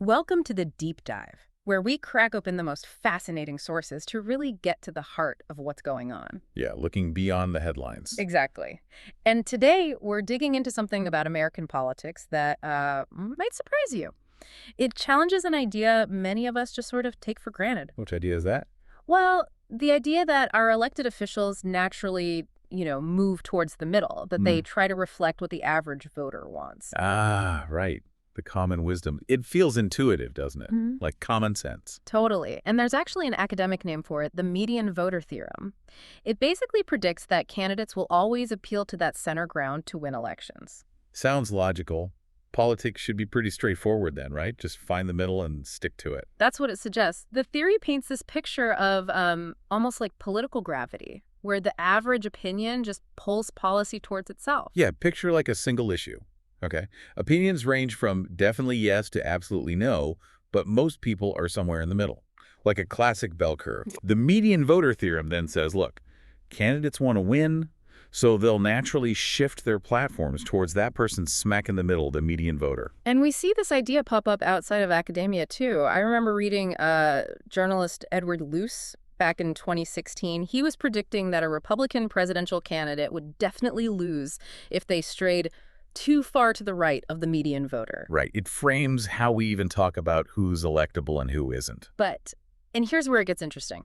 Welcome to the deep dive, where we crack open the most fascinating sources to really get to the heart of what's going on. Yeah, looking beyond the headlines. Exactly. And today, we're digging into something about American politics that might surprise you. It challenges an idea many of us just sort of take for granted. Which idea is that? Well, the idea that our elected officials naturally, move towards the middle, that they try to reflect what the average voter wants. Ah, right. The common wisdom. It feels intuitive, doesn't it? Like common sense. Totally. And there's actually an academic name for it, the Median Voter Theorem. It basically predicts that candidates will always appeal to that center ground to win elections. Sounds logical. Politics should be pretty straightforward then, right? Just find the middle and stick to it. That's what it suggests. The theory paints this picture of almost like political gravity, where the average opinion just pulls policy towards itself. Yeah, picture like a single issue. Okay. Opinions range from definitely yes to absolutely no, but most people are somewhere in the middle, like a classic bell curve. The median voter theorem then says, look, candidates want to win, so they'll naturally shift their platforms towards that person smack in the middle, the median voter. And we see this idea pop up outside of academia, too. I remember reading journalist Edward Luce back in 2016. He was predicting that a Republican presidential candidate would definitely lose if they strayed too far to the right of the median voter. Right. It frames how we even talk about who's electable and who isn't. And here's where it gets interesting.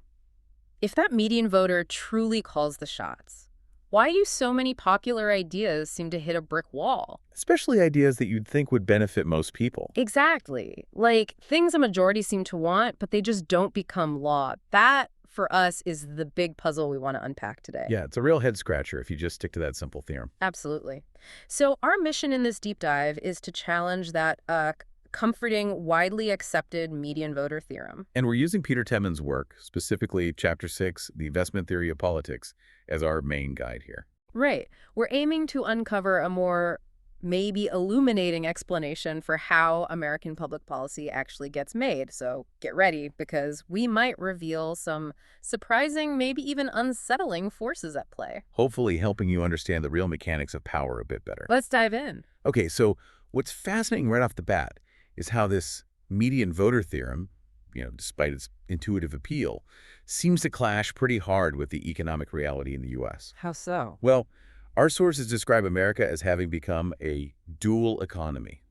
If that median voter truly calls the shots, why do so many popular ideas seem to hit a brick wall? Especially ideas that you'd think would benefit most people. Exactly. Like things a majority seem to want, but they just don't become law. That, for us, is the big puzzle we want to unpack today. Yeah, it's a real head-scratcher if you just stick to that simple theorem. Absolutely. So our mission in this deep dive is to challenge that comforting, widely accepted median voter theorem. And we're using Peter Temin's work, specifically Chapter 6, The Investment Theory of Politics, as our main guide here. Right. We're aiming to uncover a more maybe illuminating explanation for how American public policy actually gets made. So get ready, because we might reveal some surprising, maybe even unsettling forces at play. Hopefully helping you understand the real mechanics of power a bit better. Let's dive in. Okay, so what's fascinating right off the bat is how this median voter theorem, despite its intuitive appeal, seems to clash pretty hard with the economic reality in the U.S. How so? Well, our sources describe America as having become a dual economy.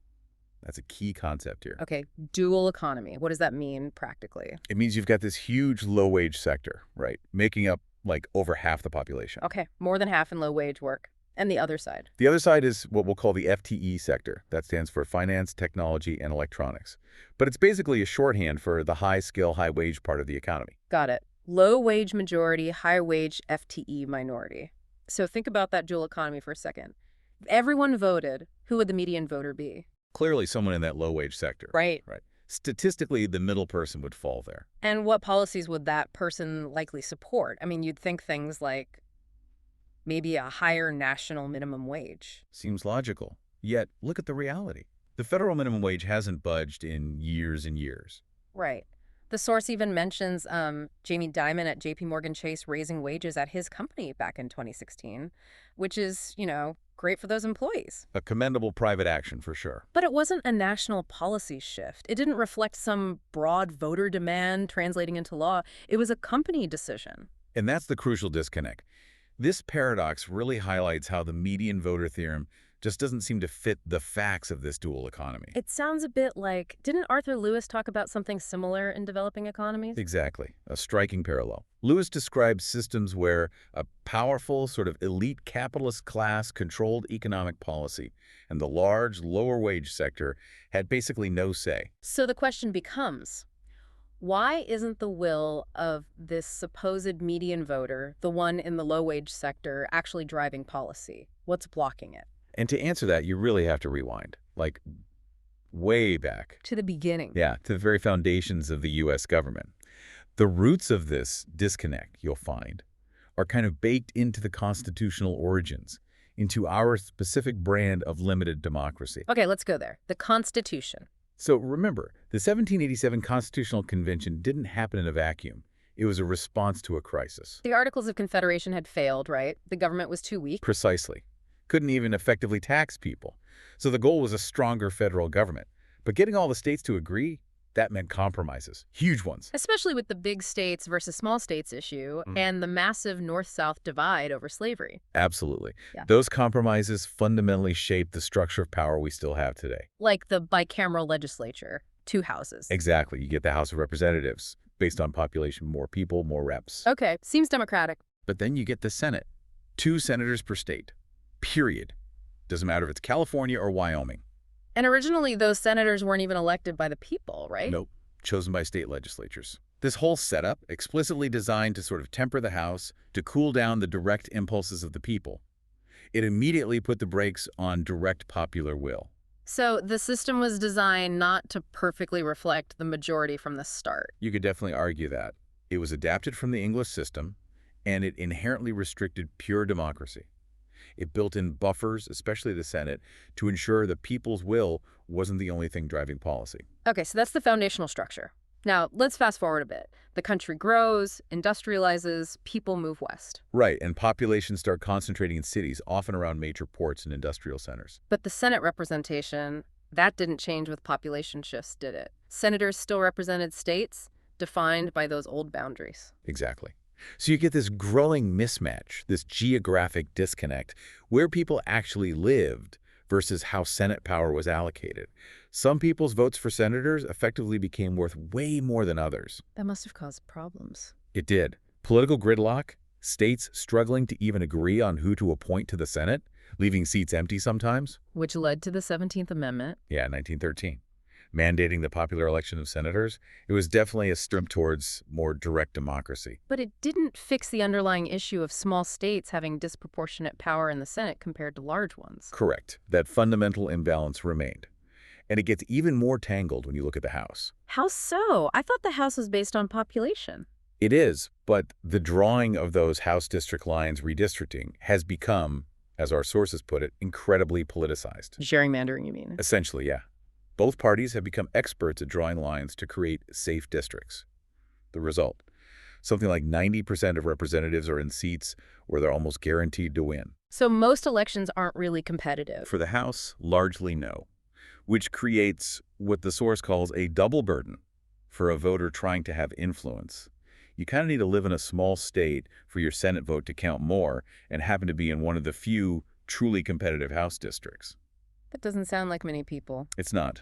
That's a key concept here. Okay, dual economy. What does that mean practically? It means you've got this huge low-wage sector, right, making up like over half the population. Okay, more than half in low-wage work. And the other side? The other side is what we'll call the FTE sector. That stands for finance, technology, and electronics. But it's basically a shorthand for the high-skill, high-wage part of the economy. Got it. Low-wage majority, high-wage FTE minority. So think about that dual economy for a second. If everyone voted, who would the median voter be? Clearly someone in that low-wage sector. Right. Right. Statistically, the middle person would fall there. And what policies would that person likely support? I mean, you'd think things like maybe a higher national minimum wage. Seems logical. Yet, look at the reality. The federal minimum wage hasn't budged in years and years. Right. The source even mentions Jamie Dimon at J.P. Morgan Chase raising wages at his company back in 2016, which is, great for those employees. A commendable private action for sure. But it wasn't a national policy shift. It didn't reflect some broad voter demand translating into law. It was a company decision. And that's the crucial disconnect. This paradox really highlights how the median voter theorem just doesn't seem to fit the facts of this dual economy. It sounds a bit like, didn't Arthur Lewis talk about something similar in developing economies? Exactly. A striking parallel. Lewis describes systems where a powerful, sort of elite capitalist class controlled economic policy, and the large, lower-wage sector had basically no say. So the question becomes, why isn't the will of this supposed median voter, the one in the low-wage sector, actually driving policy? What's blocking it? And to answer that, you really have to rewind, like way back. To the beginning. Yeah, to the very foundations of the U.S. government. The roots of this disconnect, you'll find, are kind of baked into the constitutional origins, into our specific brand of limited democracy. Okay, let's go there. The Constitution. So remember, the 1787 Constitutional Convention didn't happen in a vacuum. It was a response to a crisis. The Articles of Confederation had failed, right? The government was too weak. Precisely. Couldn't even effectively tax people. So the goal was a stronger federal government. But getting all the states to agree, that meant compromises, huge ones. Especially with the big states versus small states issue and the massive North-South divide over slavery. Absolutely. Yeah. Those compromises fundamentally shaped the structure of power we still have today. Like the bicameral legislature, 2 houses. Exactly. You get the House of Representatives. Based on population, more people, more reps. Okay, seems democratic. But then you get the Senate. 2 senators per state. Period. Doesn't matter if it's California or Wyoming. And originally, those senators weren't even elected by the people, right? Nope. Chosen by state legislatures. This whole setup, explicitly designed to sort of temper the House, to cool down the direct impulses of the people. It immediately put the brakes on direct popular will. So the system was designed not to perfectly reflect the majority from the start. You could definitely argue that. It was adapted from the English system, and it inherently restricted pure democracy. It built in buffers, especially the Senate, to ensure the people's will wasn't the only thing driving policy. Okay, so that's the foundational structure. Now, let's fast forward a bit. The country grows, industrializes, people move west. Right, and populations start concentrating in cities, often around major ports and industrial centers. But the Senate representation, that didn't change with population shifts, did it? Senators still represented states, defined by those old boundaries. Exactly. So you get this growing mismatch, this geographic disconnect, where people actually lived versus how Senate power was allocated. Some people's votes for senators effectively became worth way more than others. That must have caused problems. It did. Political gridlock, states struggling to even agree on who to appoint to the Senate, leaving seats empty sometimes. Which led to the 17th Amendment. Yeah, 1913. Mandating the popular election of senators. It was definitely a step towards more direct democracy. But it didn't fix the underlying issue of small states having disproportionate power in the Senate compared to large ones. Correct. That fundamental imbalance remained. And it gets even more tangled when you look at the House. How so? I thought the House was based on population. It is, but the drawing of those House district lines redistricting has become, as our sources put it, incredibly politicized. Gerrymandering, you mean? Essentially, yeah. Both parties have become experts at drawing lines to create safe districts. The result, something like 90% of representatives are in seats where they're almost guaranteed to win. So most elections aren't really competitive. For the House, largely no, which creates what the source calls a double burden for a voter trying to have influence. You kind of need to live in a small state for your Senate vote to count more and happen to be in one of the few truly competitive House districts. That doesn't sound like many people. It's not,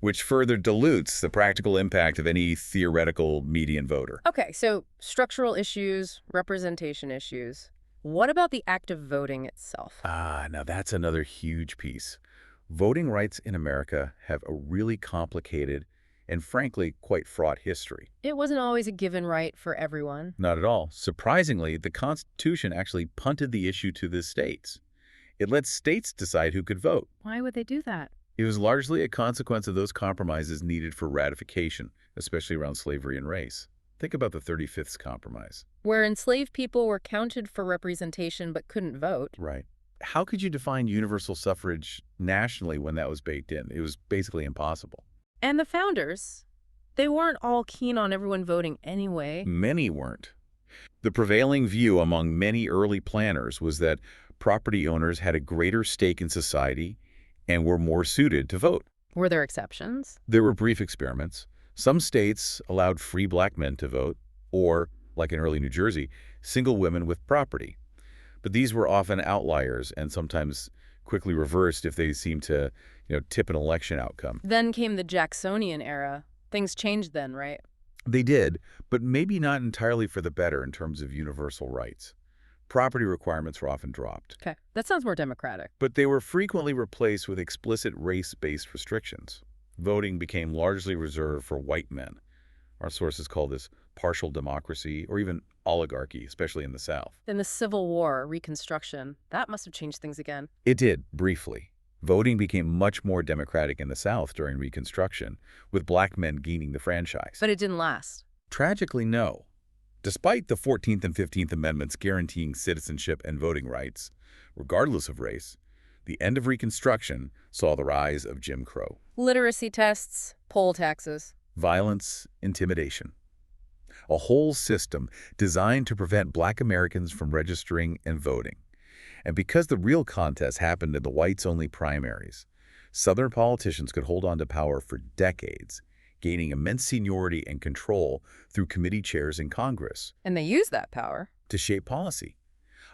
which further dilutes the practical impact of any theoretical median voter. Okay, so structural issues, representation issues. What about the act of voting itself? Now that's another huge piece. Voting rights in America have a really complicated and frankly quite fraught history. It wasn't always a given right for everyone. Not at all. Surprisingly, the Constitution actually punted the issue to the states. It let states decide who could vote. Why would they do that? It was largely a consequence of those compromises needed for ratification, especially around slavery and race. Think about the 35th Compromise. Where enslaved people were counted for representation but couldn't vote. Right. How could you define universal suffrage nationally when that was baked in? It was basically impossible. And the founders, they weren't all keen on everyone voting anyway. Many weren't. The prevailing view among many early planners was that property owners had a greater stake in society and were more suited to vote. Were there exceptions? There were brief experiments. Some states allowed free black men to vote, or, like in early New Jersey, single women with property. But these were often outliers and sometimes quickly reversed if they seemed to, tip an election outcome. Then came the Jacksonian era. Things changed then, right? They did, but maybe not entirely for the better in terms of universal rights. Property requirements were often dropped. Okay, that sounds more democratic. But they were frequently replaced with explicit race-based restrictions. Voting became largely reserved for white men. Our sources call this partial democracy or even oligarchy, especially in the South. Then the Civil War, Reconstruction, that must have changed things again. It did, briefly. Voting became much more democratic in the South during Reconstruction, with black men gaining the franchise. But it didn't last. Tragically, no. Despite the 14th and 15th Amendments guaranteeing citizenship and voting rights, regardless of race, the end of Reconstruction saw the rise of Jim Crow. Literacy tests, poll taxes. Violence, intimidation. A whole system designed to prevent black Americans from registering and voting. And because the real contest happened in the whites-only primaries, Southern politicians could hold on to power for decades, gaining immense seniority and control through committee chairs in Congress And they use that power. to shape policy.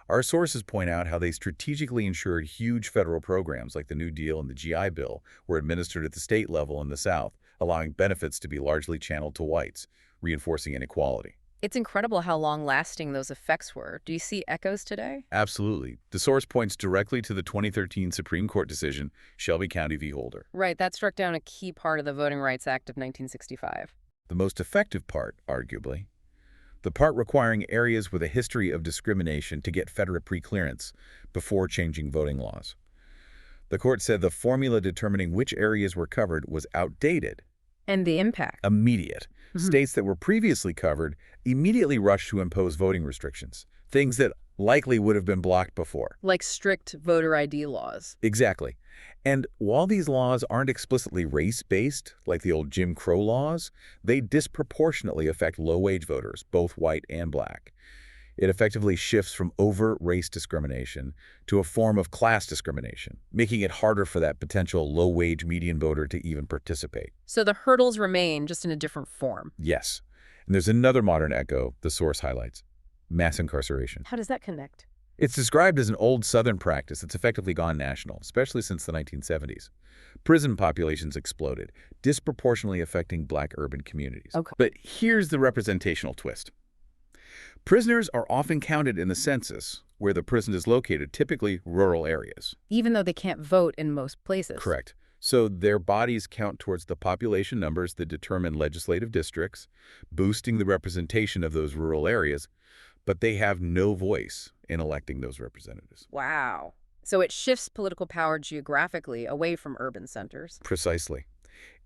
Our sources point out how they strategically ensured huge federal programs like the New Deal and the GI Bill were administered at the state level in the South, allowing benefits to be largely channeled to whites, reinforcing inequality. It's incredible how long-lasting those effects were. Do you see echoes today? Absolutely. The source points directly to the 2013 Supreme Court decision, Shelby County v. Holder. Right, that struck down a key part of the Voting Rights Act of 1965. The most effective part, arguably, the part requiring areas with a history of discrimination to get federal preclearance before changing voting laws. The court said the formula determining which areas were covered was outdated. And the impact. Immediate. States that were previously covered immediately rushed to impose voting restrictions, things that likely would have been blocked before. Like strict voter ID laws. Exactly. And while these laws aren't explicitly race-based, like the old Jim Crow laws, they disproportionately affect low-wage voters, both white and black. It effectively shifts from overt race discrimination to a form of class discrimination, making it harder for that potential low-wage median voter to even participate. So the hurdles remain, just in a different form. Yes. And there's another modern echo the source highlights: mass incarceration. How does that connect? It's described as an old Southern practice that's effectively gone national, especially since the 1970s. Prison populations exploded, disproportionately affecting black urban communities. Okay. But here's the representational twist. Prisoners are often counted in the census where the prison is located, typically rural areas. Even though they can't vote in most places. Correct. So their bodies count towards the population numbers that determine legislative districts, boosting the representation of those rural areas, but they have no voice in electing those representatives. Wow. So it shifts political power geographically away from urban centers. Precisely.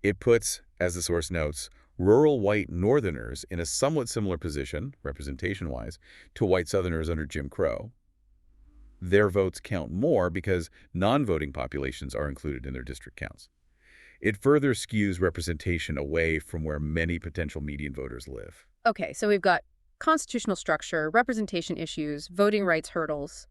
It puts, as the source notes, rural white Northerners in a somewhat similar position, representation-wise, to white Southerners under Jim Crow. Their votes count more because non-voting populations are included in their district counts. It further skews representation away from where many potential median voters live. Okay, so we've got constitutional structure, representation issues, voting rights hurdles.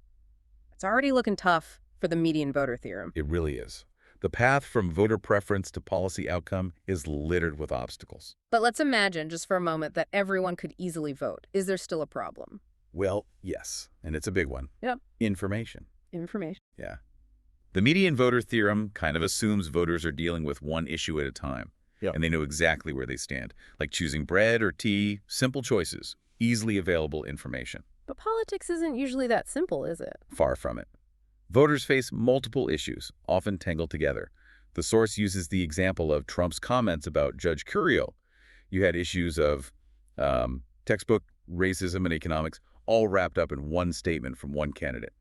It's already looking tough for the median voter theorem. It really is. The path from voter preference to policy outcome is littered with obstacles. But let's imagine, just for a moment, that everyone could easily vote. Is there still a problem? Well, yes, and it's a big one. Yep. Information. Information. Yeah. The median voter theorem kind of assumes voters are dealing with one issue at a time, and they know exactly where they stand, like choosing bread or tea, simple choices, easily available information. But politics isn't usually that simple, is it? Far from it. Voters face multiple issues, often tangled together. The source uses the example of Trump's comments about Judge Curio. You had issues of textbook, racism, and economics, all wrapped up in one statement from one candidate.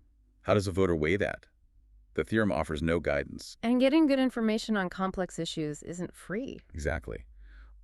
How does a voter weigh that? The theorem offers no guidance. And getting good information on complex issues isn't free. Exactly.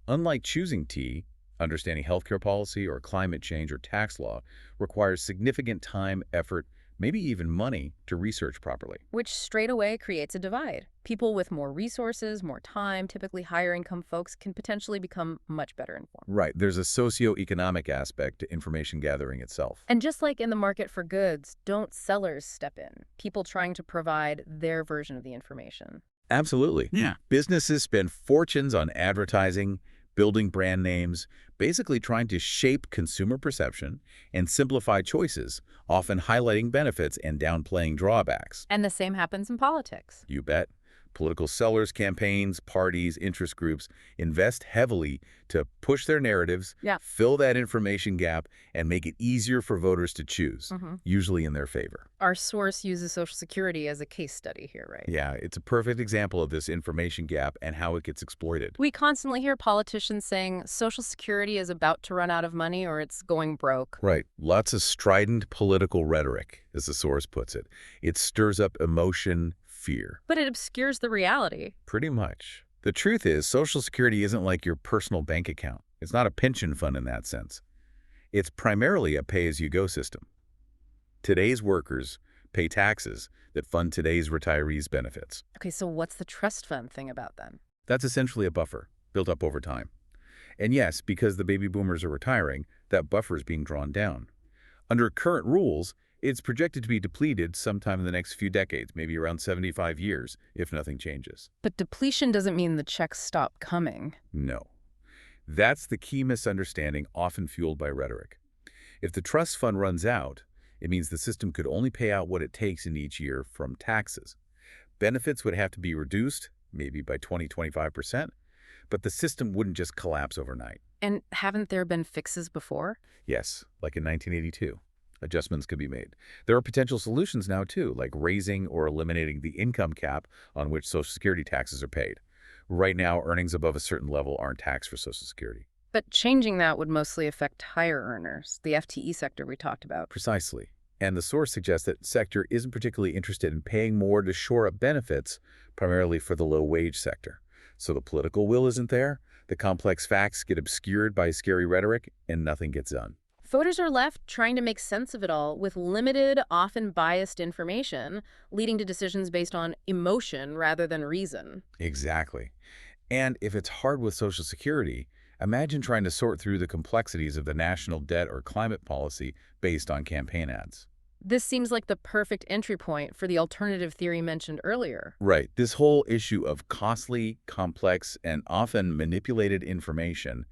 Unlike choosing tea, understanding healthcare policy or climate change or tax law requires significant time, effort, maybe even money to research properly. Which straight away creates a divide. People with more resources, more time, typically higher income folks, can potentially become much better informed. Right. There's a socioeconomic aspect to information gathering itself. And just like in the market for goods, don't sellers step in? People trying to provide their version of the information. Absolutely. Yeah. Businesses spend fortunes on advertising, building brand names, basically trying to shape consumer perception and simplify choices, often highlighting benefits and downplaying drawbacks. And the same happens in politics. You bet. Political sellers, campaigns, parties, interest groups invest heavily to push their narratives, fill that information gap, and make it easier for voters to choose, usually in their favor. Our source uses Social Security as a case study here, right? Yeah, it's a perfect example of this information gap and how it gets exploited. We constantly hear politicians saying Social Security is about to run out of money or it's going broke. Right. Lots of strident political rhetoric, as the source puts it. It stirs up emotion, fear. But it obscures the reality. Pretty much. The truth is, Social Security isn't like your personal bank account. It's not a pension fund in that sense. It's primarily a pay-as-you-go system. Today's workers pay taxes that fund today's retirees' benefits. Okay, so what's the trust fund thing about then? That's essentially a buffer built up over time. And yes, because the baby boomers are retiring, that buffer is being drawn down. Under current rules, It's projected to be depleted sometime in the next few decades, maybe around 75 years, if nothing changes. But depletion doesn't mean the checks stop coming. No. That's the key misunderstanding often fueled by rhetoric. If the trust fund runs out, it means the system could only pay out what it takes in each year from taxes. Benefits would have to be reduced, maybe by 20–25%, but the system wouldn't just collapse overnight. And haven't there been fixes before? Yes, like in 1982. Adjustments could be made. There are potential solutions now, too, like raising or eliminating the income cap on which Social Security taxes are paid. Right now, earnings above a certain level aren't taxed for Social Security. But changing that would mostly affect higher earners, the FTE sector we talked about. Precisely. And the source suggests that sector isn't particularly interested in paying more to shore up benefits, primarily for the low-wage sector. So the political will isn't there, the complex facts get obscured by scary rhetoric, and nothing gets done. Voters are left trying to make sense of it all with limited, often biased information, leading to decisions based on emotion rather than reason. Exactly. And if it's hard with Social Security, imagine trying to sort through the complexities of the national debt or climate policy based on campaign ads. This seems like the perfect entry point for the alternative theory mentioned earlier. Right. This whole issue of costly, complex, and often manipulated information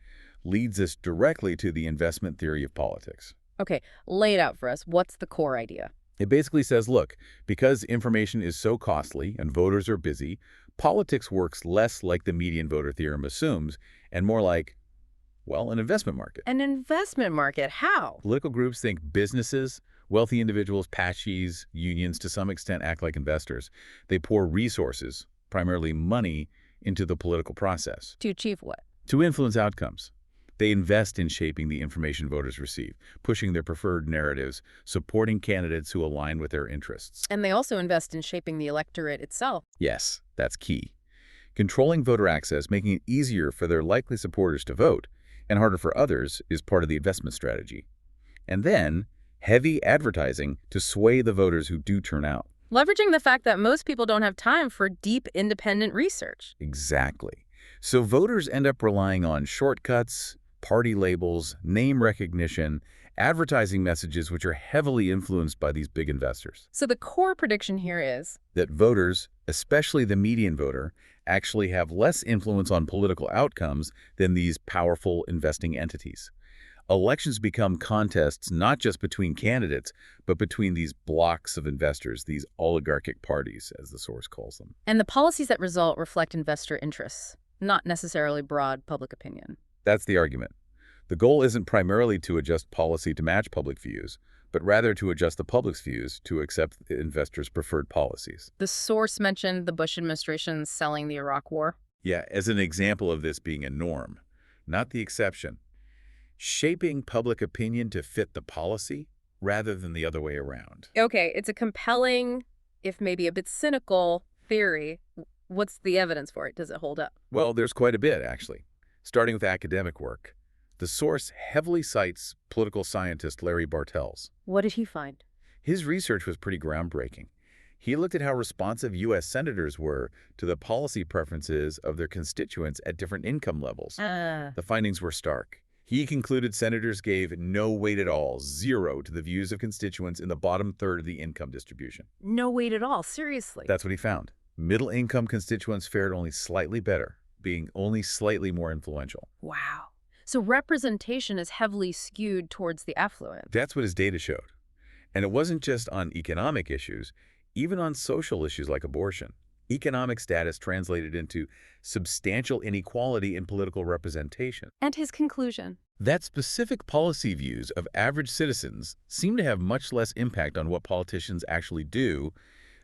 leads us directly to the investment theory of politics. Okay, lay it out for us. What's the core idea? It basically says, look, because information is so costly and voters are busy, politics works less like the median voter theorem assumes and more like, well, an investment market. An investment market? How? Political groups think businesses, wealthy individuals, patsies, unions to some extent act like investors. They pour resources, primarily money, into the political process. To achieve what? To influence outcomes. They invest in shaping the information voters receive, pushing their preferred narratives, supporting candidates who align with their interests. And they also invest in shaping the electorate itself. Yes, that's key. Controlling voter access, making it easier for their likely supporters to vote, and harder for others, is part of the investment strategy. And then, heavy advertising to sway the voters who do turn out. Leveraging the fact that most people don't have time for deep, independent research. Exactly. So voters end up relying on shortcuts, party labels, name recognition, advertising messages which are heavily influenced by these big investors. So the core prediction here is that voters, especially the median voter, actually have less influence on political outcomes than these powerful investing entities. Elections become contests not just between candidates, but between these blocks of investors, these oligarchic parties, as the source calls them. And the policies that result reflect investor interests, not necessarily broad public opinion. That's the argument. The goal isn't primarily to adjust policy to match public views, but rather to adjust the public's views to accept the investors' preferred policies. The source mentioned the Bush administration selling the Iraq War. Yeah, as an example of this being a norm, not the exception. Shaping public opinion to fit the policy rather than the other way around. Okay, it's a compelling, if maybe a bit cynical, theory. What's the evidence for it? Does it hold up? Well, there's quite a bit, actually. Starting with academic work, the source heavily cites political scientist Larry Bartels. What did he find? His research was pretty groundbreaking. He looked at how responsive U.S. senators were to the policy preferences of their constituents at different income levels. The findings were stark. He concluded senators gave no weight at all, 0, to the views of constituents in the bottom third of the income distribution. No weight at all, seriously. That's what he found. Middle-income constituents fared only slightly better, being only slightly more influential. Wow. So representation is heavily skewed towards the affluent. That's what his data showed. And it wasn't just on economic issues, even on social issues like abortion. Economic status translated into substantial inequality in political representation. And his conclusion? That specific policy views of average citizens seem to have much less impact on what politicians actually do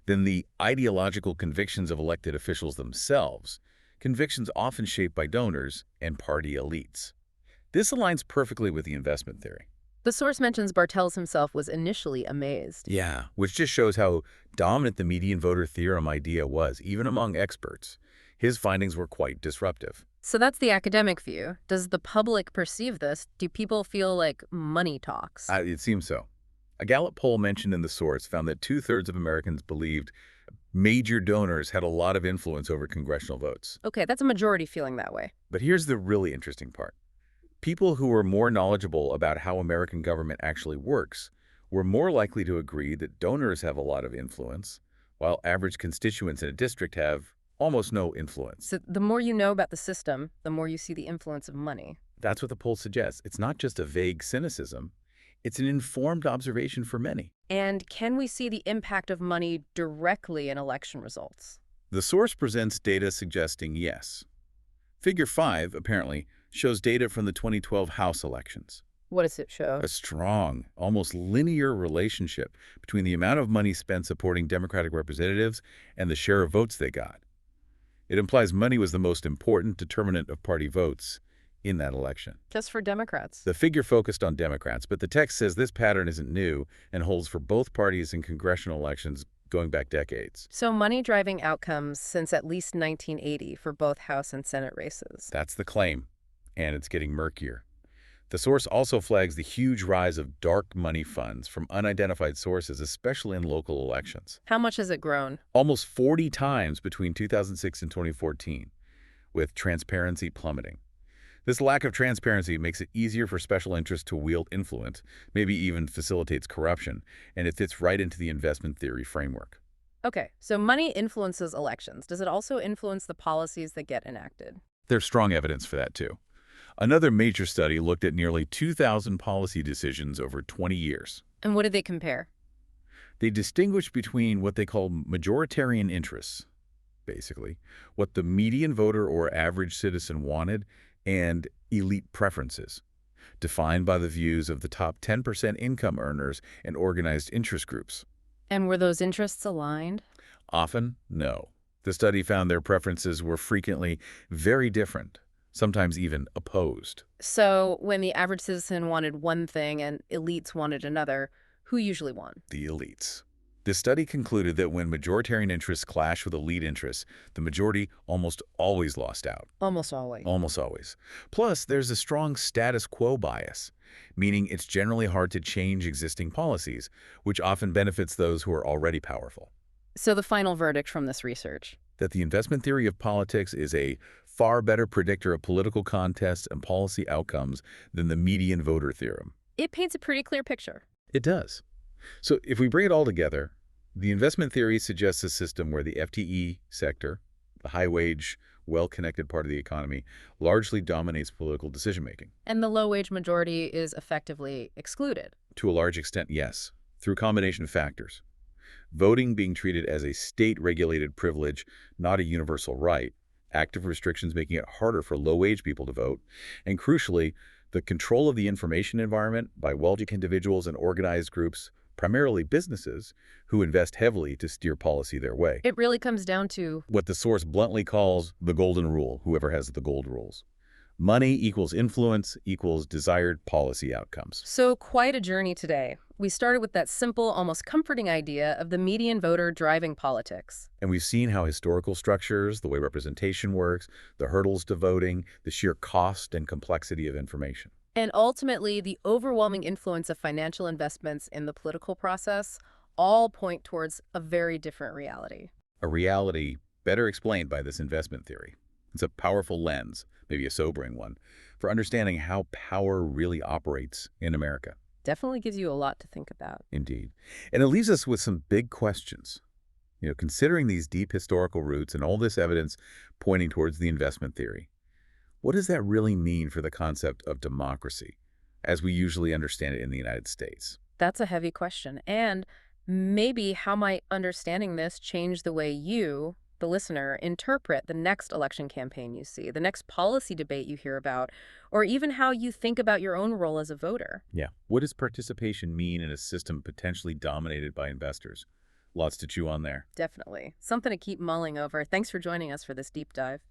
than the ideological convictions of elected officials themselves, convictions often shaped by donors and party elites. This aligns perfectly with the investment theory. The source mentions Bartels himself was initially amazed. Yeah, which just shows how dominant the median voter theorem idea was, even among experts. His findings were quite disruptive. So that's the academic view. Does the public perceive this? Do people feel like money talks? It seems so. A Gallup poll mentioned in the source found that 2/3 of Americans believed major donors had a lot of influence over congressional votes. Okay, that's a majority feeling that way. But here's the really interesting part. People who were more knowledgeable about how American government actually works We're more likely to agree that donors have a lot of influence, while average constituents in a district have almost no influence. So the more you know about the system, the more you see the influence of money. That's what the poll suggests. It's not just a vague cynicism. It's an informed observation for many. And can we see the impact of money directly in election results? The source presents data suggesting yes. Figure 5, apparently, shows data from the 2012 House elections. What does it show? A strong, almost linear relationship between the amount of money spent supporting Democratic representatives and the share of votes they got. It implies money was the most important determinant of party votes in that election. Just for Democrats. The figure focused on Democrats, but the text says this pattern isn't new and holds for both parties in congressional elections going back decades. So money driving outcomes since at least 1980 for both House and Senate races. That's the claim, and it's getting murkier. The source also flags the huge rise of dark money funds from unidentified sources, especially in local elections. How much has it grown? Almost 40 times between 2006 and 2014, with transparency plummeting. This lack of transparency makes it easier for special interests to wield influence, maybe even facilitates corruption, and it fits right into the investment theory framework. Okay, so money influences elections. Does it also influence the policies that get enacted? There's strong evidence for that, too. Another major study looked at nearly 2,000 policy decisions over 20 years. And what did they compare? They distinguished between what they call majoritarian interests, basically, what the median voter or average citizen wanted, and elite preferences, defined by the views of the top 10% income earners and organized interest groups. And were those interests aligned? Often, no. The study found their preferences were frequently very different, sometimes even opposed. So when the average citizen wanted one thing and elites wanted another, who usually won? The elites. This study concluded that when majoritarian interests clash with elite interests, the majority almost always lost out. Almost always. Almost always. Plus, there's a strong status quo bias, meaning it's generally hard to change existing policies, which often benefits those who are already powerful. So the final verdict from this research? That the investment theory of politics is a far better predictor of political contests and policy outcomes than the median voter theorem. It paints a pretty clear picture. It does. So if we bring it all together, the investment theory suggests a system where the FTE sector, the high-wage, well-connected part of the economy, largely dominates political decision-making. And the low-wage majority is effectively excluded. To a large extent, yes, through a combination of factors. Voting being treated as a state-regulated privilege, not a universal right, active restrictions making it harder for low-wage people to vote, and crucially, the control of the information environment by wealthy individuals and organized groups, primarily businesses, who invest heavily to steer policy their way. It really comes down to what the source bluntly calls the golden rule, whoever has the gold rules. Money equals influence equals desired policy outcomes. So quite a journey today. We started with that simple, almost comforting idea of the median voter driving politics. And we've seen how historical structures, the way representation works, the hurdles to voting, the sheer cost and complexity of information. And ultimately, the overwhelming influence of financial investments in the political process all point towards a very different reality. A reality better explained by this investment theory. It's a powerful lens, maybe a sobering one, for understanding how power really operates in America. Definitely gives you a lot to think about. Indeed. And it leaves us with some big questions. Considering these deep historical roots and all this evidence pointing towards the investment theory, what does that really mean for the concept of democracy, as we usually understand it in the United States? That's a heavy question. And maybe how might understanding this change the way you, the listener, interpret the next election campaign you see, the next policy debate you hear about, or even how you think about your own role as a voter? Yeah. What does participation mean in a system potentially dominated by investors? Lots to chew on there. Definitely. Something to keep mulling over. Thanks for joining us for this deep dive.